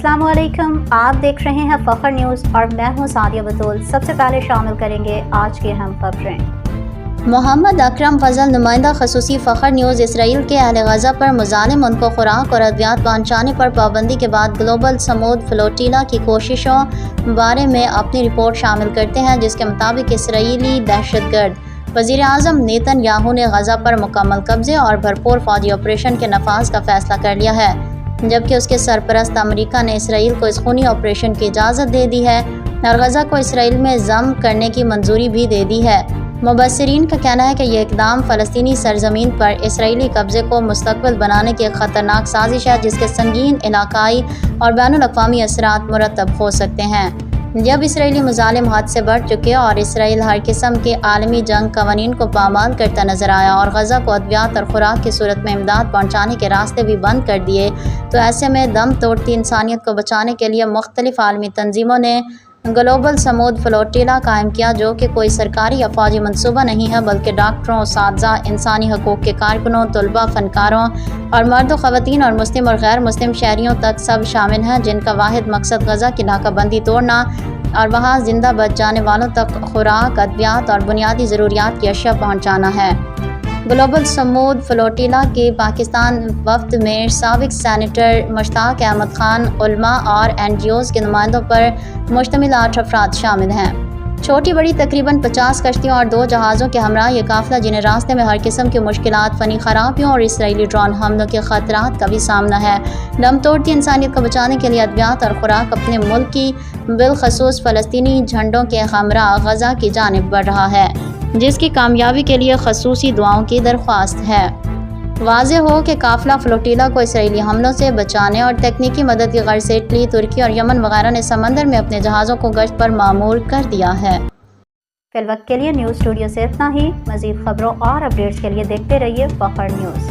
अस्सलाम वालेकुम, आप देख रहे हैं फ़ख्र न्यूज़ और मैं हूं सादिया बतूल। सबसे पहले शामिल करेंगे आज की अहम खबरें। मोहम्मद अकरम फजल, नुमाइंदा खसूसी फ़ख्र न्यूज़, इसराइल के अहल गज़ा पर मुज़ालिम उनको खुराक और अद्वियात पहुँचाने पर पाबंदी के बाद ग्लोबल समूद फ्लोटिला की कोशिशों बारे में अपनी रिपोर्ट शामिल करते हैं, जिसके मुताबिक इसराइली दहशतगर्द वज़ीर आज़म नेतन्याहू ने गज़ा पर मुकम्मल कब्ज़े और भरपूर फ़ौजी ऑपरेशन के नफाज का फ़ैसला कर लिया है, जबकि उसके सरपरस्त अमेरिका ने इसराइल को इस खूनी ऑपरेशन की इजाज़त दे दी है और गज़ा को इसराइल में ज़म करने की मंजूरी भी दे दी है। मुबस्सिरीन का कहना है कि यह इक़दाम फ़लस्तीनी सरज़मीन पर इसराइली कब्ज़े को मुस्तक़बिल बनाने की एक ख़तरनाक साजिश है, जिसके संगीन इलाकाई और बैनुल अक़वामी असरात मुरतब हो सकते हैं। जब इसराइली मुज़ालिम हद से बढ़ चुके और इसराइल हर किस्म के आलमी जंग कवानीन को पामाल करता नज़र आया और गज़ा को अद्वियात और खुराक की सूरत में इमदाद पहुँचाने के रास्ते भी बंद कर दिए, तो ऐसे में दम तोड़ती इंसानियत को बचाने के लिए मुख्तलिफ आलमी तंजीमों ने ग्लोबल समूद फ्लोटिला कायम किया, जो कि कोई सरकारी या फौजी मनसूबा नहीं है, बल्कि डॉक्टरों, उस्ताज़ा, इंसानी हकूक़ के कारकुनों, तलबा, फ़नकारों और मर्द ख़वातीन और मुस्लिम और गैर मुस्लिम शहरियों तक सब शामिल हैं, जिनका वाहिद मकसद गज़ा की नाकाबंदी तोड़ना और वहाँ ज़िंदा बच जाने वालों तक खुराक, अद्वियात और बुनियादी ज़रूरियात की अशिया पहुँचाना है। ग्लोबल समूद फ्लोटिला के पाकिस्तान वफ़द में साबिक़ सेनेटर मुश्ताक अहमद खान, उलमा और NGOs के नुमाइंदों पर मुश्तमिल 8 अफराद शामिल हैं। छोटी बड़ी तकरीबन 50 कश्तियों और 2 जहाज़ों के हमरा ये काफ़िला, जिन्हें रास्ते में हर किस्म की मुश्किलात, फ़नी खराबियों और इसराइली ड्रोन हमलों के ख़तरात का भी सामना है, दम तोड़ती इंसानियत को बचाने के लिए अद्वियात और खुराक अपने मुल्क की बिलखसूस फ़लस्तीनी झंडों के हमरा गज़ा की जानिब बढ़ रहा है, जिसकी कामयाबी के लिए खसूसी दुआओं की दरख्वास्त है। वाज़ेह हो कि काफ़िला फ्लोटिला को इसराइली हमलों से बचाने और तकनीकी मदद की गर्ज से इटली, तुर्की और यमन वगैरह ने समंदर में अपने जहाज़ों को गश्त पर मामूर कर दिया है। फिल वक्त के लिए न्यूज़ स्टूडियो से इतना ही। मज़ीद खबरों और अपडेट्स के लिए देखते रहिए फ़ख्र न्यूज़।